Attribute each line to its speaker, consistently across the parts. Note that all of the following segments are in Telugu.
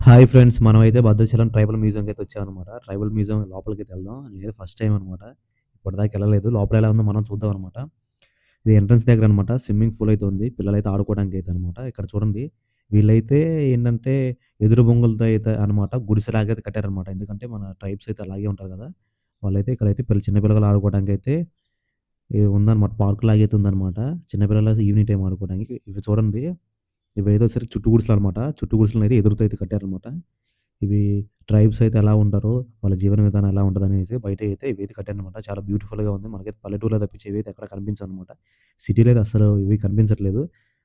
Speaker 1: Hi friends. మనమైతే భద్రాచలం ట్రైబల్ మ్యూజియంకయితే వచ్చామనమాట. ట్రైబల్ మ్యూజియం లోపలికైతే వెళ్దాం. నేనైతే ఫస్ట్ టైమ్ అనమాట. ఇప్పటిదాకా ఎళ్ళలేదు. లోపల ఎలా ఉందో మనం చూద్దాం అనమాట. ఇది ఎంట్రన్స్ దగ్గర అనమాట. స్విమ్మింగ్ పూల్ అయితే ఉంది. పిల్లలైతే ఆడుకోవడానికైతే అనమాట. ఇక్కడ చూడండి వీళ్ళైతే ఏంటంటే ఎదురు బొంగులతో అయితే అనమాట గుడిసెలాగా అయితే కట్టారనమాట. ఎందుకంటే మన ట్రైబ్స్ అయితే అలాగే ఉంటారు కదా! వాళ్ళైతే ఇక్కడైతే చిన్న పిల్లలు ఆడుకోవడానికైతే ఉందనమాట. పార్క్‌లాగా అయితే ఉందనమాట. చిన్న పిల్లలు ఈవినింగ్ టైమ్ ఆడుకోవడానికి. ఇవి చూడండి ఇవేదో సరే చుట్టు గుడిసెలనమాట. చుట్టు గుడిసెలనైతే ఎదురుతో అయితే కట్టారనమాట. ఇవి ట్రైబ్స్ అయితే ఎలా ఉంటారో, వాళ్ళ జీవన విధానం ఎలా ఉంటదనేసి బయటైతే ఇవైతే కట్టారనమాట. చాలా బ్యూటిఫుల్‌గా ఉంది. మనకైతే పల్లెటూరులో తప్పించి ఇవైతే ఎక్కడ కనిపించవనమాట. సిటీలో అయితే అస్సలు ఇవి కనిపించట్లేదు.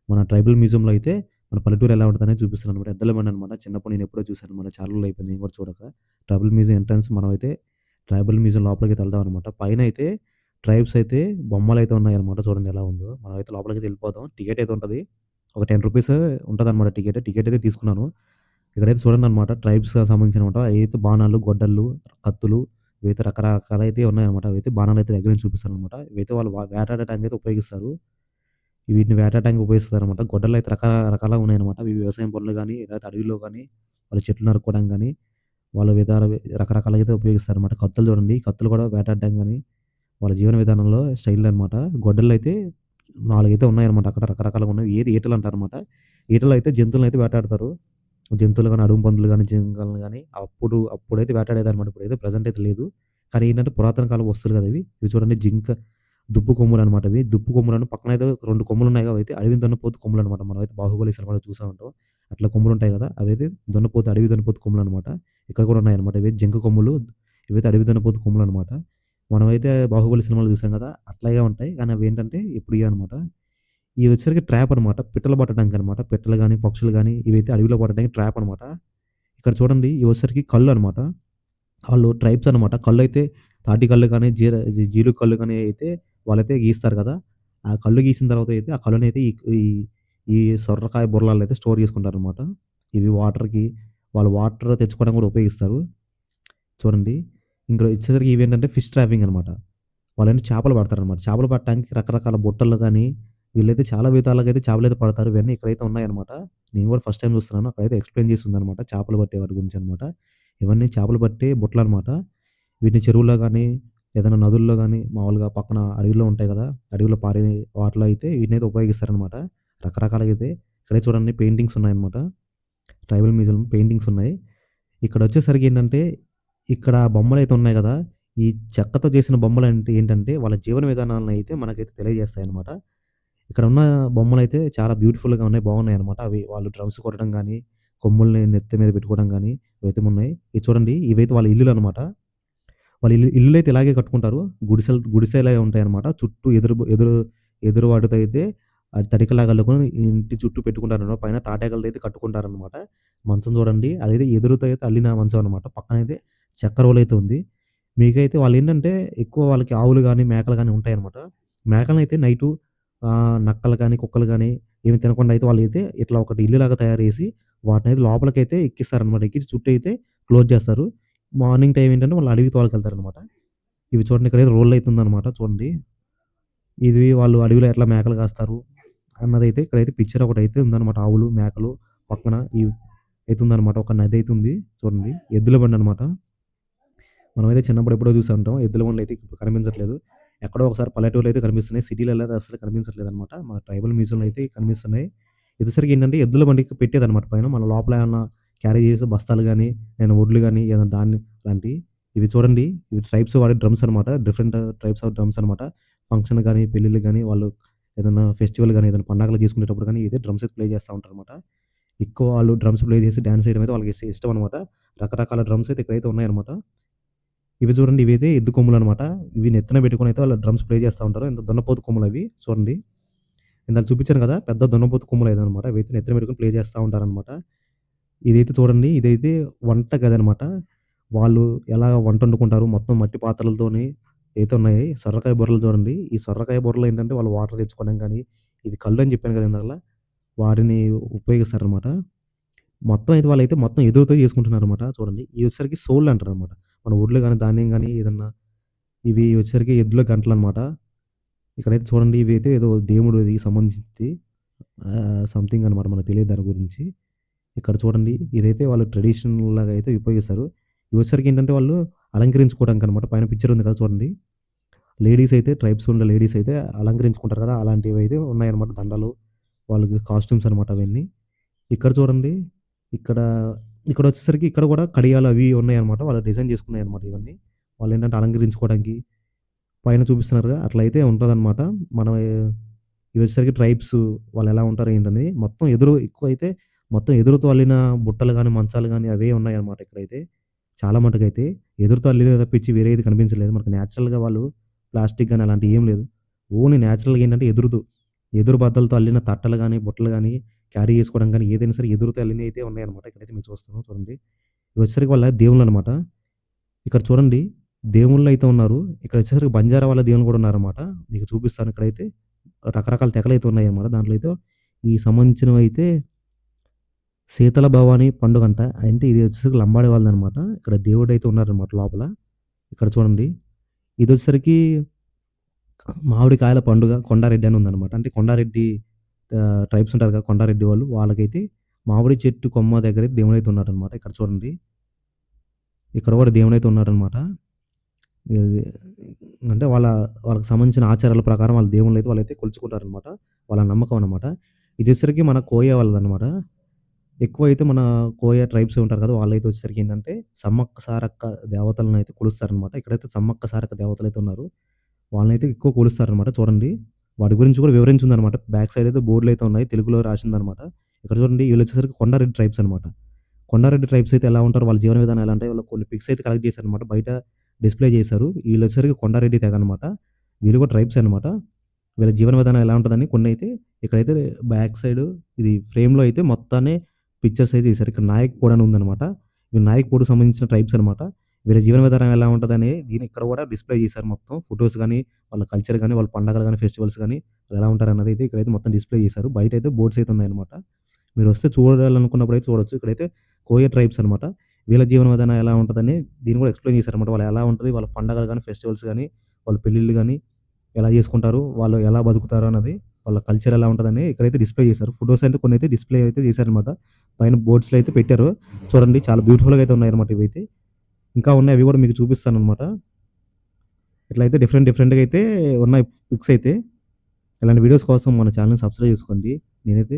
Speaker 1: మన ట్రైబల్ మ్యూజియంలో అయితే మన పల్లెటూరు ఎలా ఉంటదనేది చూపిస్తున్నారనమాట. ఎద్దుల బండనమాట. చిన్నప్పుడు నేను ఎప్పుడో చూసాననమాట. చాలా రోజులు అయిపోయింది నేను కూడా చూడక. ట్రైబల్ మ్యూజియం ఎంట్రన్స్ మనమైతే ట్రైబల్ మ్యూజియం లోపలికైతే వెళ్దామనమాట. పైనైతే ట్రైబ్స్ అయితే బొమ్మలైతే ఉన్నాయన్నమాట. చూడండి ఎలా ఉందో. మనమైతే లోపలికైతే వెళ్ళిపోదాం. టికెట్ అయితే ఉంటది. ఒక రూ. 10 ఉంటదనమాట టికెట్. టికెట్ అయితే తీసుకున్నాను. ఇక్కడైతే చూడండనమాట ట్రైబ్స్‌కి సంబంధించినమాట ఏవైతే బాణాలు, గొడ్డళ్ళు, కత్తులు ఇవైతే రకరకాలైతే ఉన్నాయన్నమాట. అవైతే బాణాలైతే దగ్గర నుంచి చూపిస్తారనమాట. ఇవైతే వాళ్ళు వేటాడటానికైతే ఉపయోగిస్తారు. వీటిని వేటాడటానికి ఉపయోగిస్తారనమాట. గొడ్డళ్ళైతే రకాలుగా ఉన్నాయన్నమాట. ఇవి వ్యవసాయం పనులు గాని, లేకపోతే అడవిలో గాని, వాళ్ళు చెట్లు నరుక్కోవడం గాని, వాళ్ళ రకరకాలుగా అయితే ఉపయోగిస్తారనమాట. కత్తులు చూడండి. కత్తులు కూడా వేటాడడం గాని, వాళ్ళ జీవన విధానంలో స్టైల్ అనమాట. గొడ్డళ్ళైతే 4 అయితే ఉన్నాయన్నమాట. అక్కడ రకరకాలుగా ఉన్నాయి. ఏది ఈటలంటారనమాట. ఈటలో అయితే జంతువులనైతే వేటాడతారు. జంతువులు గాని, అడవి పందులు గాని, జింకలను గాని అప్పుడైతే వేటాడేదనమాట. ఇప్పుడైతే ప్రెజెంట్ అయితే లేదు. కానీ ఏంటంటే పురాతన కాలపు వస్తువులు కదా ఇవి. ఇవి చూడండి జింక దుప్పు కొమ్ములనమాట ఇవి. దుప్పు కొమ్ములను పక్కనైతే 2 కొమ్ములున్నాయి అవైతే అడవి దున్నపోతు కొమ్ములనమాట. మనమైతే 'బాహుబలి' సినిమాలో చూసా ఉంటాం. అట్లా కొమ్ములుంటాయి కదా! అవైతే అడవి దున్నపోతు కొమ్ములనమాట. ఇక్కడ కూడా ఉన్నాయన్నమాట. ఇవి జింక కొమ్ములు. ఇవైతే అడవి దున్నపోతు కొమ్ములనమాట. మనమైతే 'బాహుబలి' సినిమాలో చూసాం కదా! అట్లాగే ఉంటాయి. కానీ అవేంటంటే ఇప్పుడియనమాట. ఇవొచ్చేసరికి ట్రాప్ అనమాట. పిట్టలు పట్టడానికనమాట. పిట్టలు గాని, పక్షులు గాని ఇవైతే అడవిలో పట్టడానికి ట్రాప్ అనమాట. ఇక్కడ చూడండి ఇవొచ్చేసరికి కళ్ళనమాట. ఆళ్ళు ట్రైబ్స్ అనమాట. కళ్ళైతే తాటి కళ్ళు గాని, జీలుగు కళ్ళు గాని అయితే వాళ్ళైతే గీస్తారు కదా! ఆ కళ్ళు గీసిన తర్వాత అయితే ఆ కళ్ళనైతే ఈ ఈ సొరకాయ బుర్రాల్లో అయితే స్టోర్ చేసుకుంటారనమాట. ఇవి వాళ్ళు వాటర్ తెచ్చుకోవడానికి కూడా ఉపయోగిస్తారు. చూడండి. ఇక్కడ వచ్చేసరికి ఇవేంటంటే ఫిష్ ట్రాపింగ్ అనమాట. వాళ్ళేంటి చేపలు పడతారనమాట. చేపలు పట్టడానికి రకరకాల బుట్టలు గాని, వీళ్ళైతే చాలా విధాలుగా అయితే చేపలైతే పడతారు. ఇవన్నీ ఇక్కడైతే ఉన్నాయన్నమాట. నేను కూడా ఫస్ట్ టైమ్ చూస్తున్నాను. అక్కడైతే ఎక్స్‌ప్లెయిన్ చేసి ఉందన్నమాట. చేపలు పట్టే వాటి గురించన్నమాట. ఇవన్నీ చేపలు పట్టే బుట్టలన్నమాట. వీటిని చెరువుల్లో గాని, ఏదైనా నదుల్లో గాని, మామూలుగా పక్కన అడవిలో ఉంటాయి కదా! అడవిలో పారే వాటిలో అయితే వీటినైతే ఉపయోగిస్తారన్నమాట. రకరకాలుగా అయితే ఇక్కడే చూడండి పెయింటింగ్స్ ఉన్నాయన్నమాట. ట్రైబల్ మ్యూజియం పెయింటింగ్స్ ఉన్నాయి. ఇక్కడొచ్చేసరికి ఏంటంటే, ఇక్కడ బొమ్మలైతే ఉన్నాయి గదా! ఈ చెక్కతో చేసిన బొమ్మలంటే ఏంటంటే, వాళ్ళ జీవన విధానాలనైతే మనకైతే తెలియజేస్తాయన్నమాట. ఇక్కడున్న బొమ్మలైతే చాలా బ్యూటిఫుల్‌గా ఉన్నాయి. బాగున్నాయన్నమాట. అవి వాళ్ళు డ్రమ్స్ కొట్టడం గానీ, కొమ్ముల్ని నెత్తి మీద పెట్టుకోవడం గానీ, అవైతే ఉన్నాయి. ఇది చూడండి ఇవైతే వాళ్ళ ఇల్లులన్నమాట. వాళ్ళ ఇల్లులైతే ఇలాగే కట్టుకుంటారు. గుడిసెలే ఉంటాయన్నమాట. చుట్టూ ఎదురు వాటితో అయితే తడికలాగా అల్లుకొని ఇంటి చుట్టూ పెట్టుకుంటారన్నమాట. పైన తాటాకులతో అయితే కట్టుకుంటారన్నమాట. మంచం చూడండి. అదైతే ఎదురుతో అయితే అల్లిన మంచం అన్నమాట. పక్కనైతే చెక్క రోలైతే ఉంది. మీకైతే వాళ్ళేంటంటే ఎక్కువ వాళ్ళకి ఆవులు గాని, మేకలు గాని ఉంటాయన్నమాట. మేకలనైతే నైటు నక్కలు గాని, కుక్కలు గాని ఏమి తినకుండా అయితే వాళ్ళైతే ఇట్లా ఒకటి ఇల్లులాగా తయారు చేసి వాటినైతే లోపలికైతే ఎక్కిస్తారన్నమాట. ఎక్కించి చుట్టూ అయితే క్లోజ్ చేస్తారు. మార్నింగ్ టైమ్ ఏంటంటే వాళ్ళు అడవికి తోలుకెళ్తారన్నమాట. ఇవి చూడండి ఇక్కడైతే రోలయితే ఉందన్నమాట చూడండి. ఇది వాళ్ళు అడవిలో ఎట్లా మేకలు కాస్తారు అన్నదైతే ఇక్కడైతే పిక్చర్ ఒకటైతే ఉందన్నమాట. ఆవులు, మేకలు పక్కన అయితే ఉందన్నమాట. ఒక నది అయితే ఉంది. చూడండి. ఎద్దుల బండన్నమాట. మనమైతే చిన్నప్పుడు ఎప్పుడో చూసే ఉంటాం. ఎద్దుల బండ్లయితే ఇప్పుడు కనిపించట్లేదు. ఎక్కడో ఒకసారి పల్లెటూరులో అయితే కనిపిస్తున్నాయి. సిటీలలో అయితే అస్సలు కనిపించట్లేదన్నమాట. మన ట్రైబల్ మ్యూజియంలో అయితే కనిపిస్తున్నాయి. ఇదేసరికి ఏంటంటే ఎద్దుల బండికి పెట్టేదన్నమాట పైన. మన లోపల ఏమన్నా క్యారీ చేసే బస్తాలు గాని, ఏమైనా వడ్లు గాని, ఏదైనా ధాన్యం లాంటియి. ఇవి చూడండి. ఇవి ట్రైబ్స్ వాడే డ్రమ్స్ అన్నమాట. డిఫరెంట్ టైప్స్ ఆఫ్ డ్రమ్స్ అన్నమాట. ఫంక్షన్ గాని, పెళ్ళిళ్ళకి గాని, వాళ్ళు ఏదైనా ఫెస్టివల్ గాని, ఏదైనా పండగలు చేసుకునేటప్పుడు గాని, ఇదే డ్రమ్స్ అయితే ప్లే చేస్తా ఉంటారన్నమాట. ఎక్కువ వాళ్ళు డ్రమ్స్ ప్లే చేసి డాన్స్ చేయడం అయితే వాళ్ళకి ఇష్టం అన్నమాట. రకరకాల డ్రమ్స్ అయితే ఇక్కడైతే ఉన్నాయన్నమాట. ఇవి చూడండి ఇవైతే ఎద్దు కొమ్ములనమాట. ఇవి నెత్తిన పెట్టుకొనైతే వాళ్ళు డ్రమ్స్ ప్లే చేస్తా ఉంటారు. ఇంత దున్నపోతు కొమ్ములవి చూడండి. ఇందాక చూపించాను కదా! పెద్ద దున్నపోతు కొమ్ములయిదనమాట. అవైతే నెత్తిన పెట్టుకొని ప్లే చేస్తా ఉంటారనమాట. ఇదైతే చూడండి ఇదైతే వంట గదనమాట. వాళ్ళు ఎలా వంట వండుకుంటారు మొత్తం మట్టి పాత్రలతోని అయితే ఉన్నాయి. సొర్రకాయ బుర్రలు చూడండి. ఈ సొర్రకాయ బుర్రలో ఏంటంటే వాళ్ళు వాటర్ తెచ్చుకోవడం గాని, ఇది కల్లు అని చెప్పాను కదా ఇందాకల. వాటిని ఉపయోగిస్తారనమాట. మొత్తం అయితే వాళ్ళైతే మొత్తం ఎదురుతో చేసుకుంటున్నారనమాట. చూడండి. ఇవి వచ్చేసరికి సోళ్ళు అంటారనమాట. మన వడ్లు గాని, ధాన్యం గాని ఏదన్నా ఇవి వచ్చేసరికి ఎద్దుల గంటలనమాట. ఇక్కడైతే చూడండి ఇవైతే ఏదో దేవుడికి సంబంధించింది. సంథింగ్ అనమాట. మనకు తెలియదు దాని గురించి. ఇక్కడ చూడండి ఇదైతే వాళ్ళు ట్రెడిషనల్ లాగా అయితే ఉపయోగిస్తారు. ఇవొచ్చేసరికి ఏంటంటే వాళ్ళు అలంకరించుకోవడానికనమాట. పైన పిక్చర్ ఉంది కదా చూడండి. లేడీస్ అయితే ట్రైబ్స్ ఉన్న లేడీస్ అయితే అలంకరించుకుంటారు కదా! అలాంటివైతే ఉన్నాయన్నమాట దండలు. వాళ్ళకి కాస్ట్యూమ్స్ అనమాట అవన్నీ. ఇక్కడ చూడండి. ఇక్కడ ఇక్కడొచ్చేసరికి ఇక్కడ కూడా కడియాలు అవి ఉన్నాయన్నమాట. వాళ్ళు డిజైన్ చేసుకున్నాయన్నమాట ఇవన్నీ. వాళ్ళేంటంటే అలంకరించుకోవడానికి పైన చూపిస్తున్నారుగా అట్లయితే ఉంటదనమాట. మనం ఇవొచ్చేసరికి ట్రైబ్స్ వాళ్ళెలా ఉంటారు ఏంటనేది మొత్తం ఎదురు ఎక్కువైతే మొత్తం ఎదురుతో అల్లిన బుట్టలు గాని, మంచాలు గాని అవే ఉన్నాయన్నమాట ఇక్కడైతే. చాలా మటుకైతే. ఎదురుతో అల్లినవి తప్పించి వేరేది కనిపించలేదు. మనకు నేచురల్‌గా వాళ్ళు ప్లాస్టిక్ గాని అలాంటియి ఏం లేదు. ఓన్లీ నేచురల్‌గా ఏంటంటే ఎదురు బద్దలతో అల్లిన తట్టలు గాని, బుట్టలు గాని క్యారీ చేసుకోవడం గాని ఏదైనా సరే ఎదురుతో అల్లినయయితే ఉన్నాయన్నమాట. ఇక్కడైతే మీరు చూస్తున్నాం చూడండి. ఇవొచ్చేసరికి వాళ్ళ దేవుళ్ళనమాట. ఇక్కడ చూడండి దేవుళ్ళైతే ఉన్నారు. ఇక్కడొచ్చేసరికి బంజారా వాళ్ళ దేవుళ్ళు గూడా ఉన్నారన్నమాట. మీకు చూపిస్తాను ఇక్కడైతే రకరకాల తెగలైతే ఉన్నాయన్నమాట. దాంట్లో అయితే ఈ సంబంధించినవైతే శీతల భవాని పండుగంట. అంటే ఇది వచ్చేసరికి లంబాడి వాళ్ళదనమాట. ఇక్కడ దేవుడైతే ఉన్నారనమాట లోపల. ఇక్కడ చూడండి. ఇదొచ్చేసరికి మామిడికాయల పండుగ కొండారెడ్డి అని ఉందనమాట. అంటే కొండారెడ్డి ట్రైబ్స్ ఉంటారు కదా! కొండారెడ్డి వాళ్ళు. వాళ్ళకైతే మామిడి చెట్టు కొమ్మ దగ్గర దేవుడైతే ఉన్నాడనమాట. ఇక్కడ చూడండి. ఇక్కడ కూడా దేవుడైతే ఉన్నాడనమాట. ఇది అంటే వాళ్ళకి సంబంధించిన ఆచారాల ప్రకారం వాళ్ళ దేవుళ్ళైతే వాళ్ళైతే కొలుచుకుంటారనమాట. వాళ్ళ నమ్మకం అనమాట. ఇదొచ్చేసరికి మన కోయ వాళ్ళదనమాట. ఎక్కువైతే మన కోయ ట్రైబ్స్ ఉంటారు కదా! వాళ్ళైతే వచ్చేసరికి ఏంటంటే, సమ్మక్క సారక్క దేవతలనైతే కొలుస్తారనమాట. ఇక్కడైతే సమ్మక్క సారక్క దేవతలైతే ఉన్నారు. వాళ్ళనైతే ఎక్కువ కొలుస్తారనమాట. చూడండి. వాటి గురించి కూడా వివరించుందనమాట. బ్యాక్ సైడ్ అయితే బోర్డులైతే ఉన్నాయి. తెలుగులో రాసిందనమాట. ఇక్కడ చూడండి వీళ్ళొచ్చేసరికి కొండారెడ్డి ట్రైబ్స్ అనమాట. కొండారెడ్డి ట్రైబ్స్ అయితే ఎలా ఉంటారు? వాళ్ళ జీవన విధానం ఎలా అంటే, వాళ్ళు కొన్ని పిక్స్ అయితే కలెక్ట్ చేశారనమాట. బయట డిస్‌ప్లే చేశారు. వీళ్ళొచ్చేసరికి కొండారెడ్డి తెగ అనమాట. వీళ్ళు కూడా ట్రైబ్సే అనమాట. వీళ్ళ జీవన విధానం ఎలా ఉంటదని కొన్నైతే ఇక్కడైతే బ్యాక్ సైడ్ ఇది ఫ్రేమ్‌లో అయితే మొత్తాన్ని పిక్చర్స్ అయితే తీశారు. ఇక్కడ నాయక్‌పూడ్ అని ఉందనమాట. ఇవి నాయక్‌పూడ్‌కి సంబంధించిన ట్రైబ్స్ అనమాట. వీళ్ళ జీవన విధానం ఎలా ఉంటదని దీన్ని ఇక్కడ కూడా డిస్‌ప్లే చేశారు మొత్తం. ఫోటోస్ గాని, వాళ్ళ కల్చర్ గాని, వాళ్ళ పండగలు గాని, ఫెస్టివల్స్ గాని ఎలా ఉంటారన్నది అయితే ఇక్కడైతే మొత్తం డిస్‌ప్లే చేశారు. బయటైతే బోర్డ్స్ అయితే ఉన్నాయన్నమాట. మీరొస్తే చూడాలనుకున్నప్పుడైతే చూడొచ్చు. ఇక్కడైతే కోయ ట్రైబ్స్ అనమాట. వీళ్ళ జీవన విధానం ఎలా ఉంటదని దీన్ని కూడా ఎక్స్‌ప్లెయిన్ చేశారన్నమాట. వాళ్ళు ఎలా ఉంటది, వాళ్ళ పండగలు గాని, ఫెస్టివల్స్ గాని, వాళ్ళ పెళ్ళిళ్ళు గాని ఎలా చేసుకుంటారు, వాళ్ళు ఎలా బతుకుతారు అన్నది, వాళ్ళ కల్చర్ ఎలా ఉంటదని ఇక్కడైతే డిస్‌ప్లే చేశారు. ఫోటోస్ అయితే కొన్నైతే డిస్‌ప్లే అయితే చేశారన్నమాట. పైన బోర్డ్స్‌లో అయితే పెట్టారు. చూడండి చాలా బ్యూటిఫుల్‌గా అయితే ఉన్నాయన్నమాట ఇవైతే. ఇంకా ఉన్నాయి అవి కూడా మీకు చూపిస్తానన్నమాట. ఇట్లయితే డిఫరెంట్‌గా అయితే ఉన్నాయి పిక్స్ అయితే. ఇలాంటి వీడియోస్ కోసం మన ఛానెల్‌ని సబ్స్క్రైబ్ చేసుకోండి. నేనైతే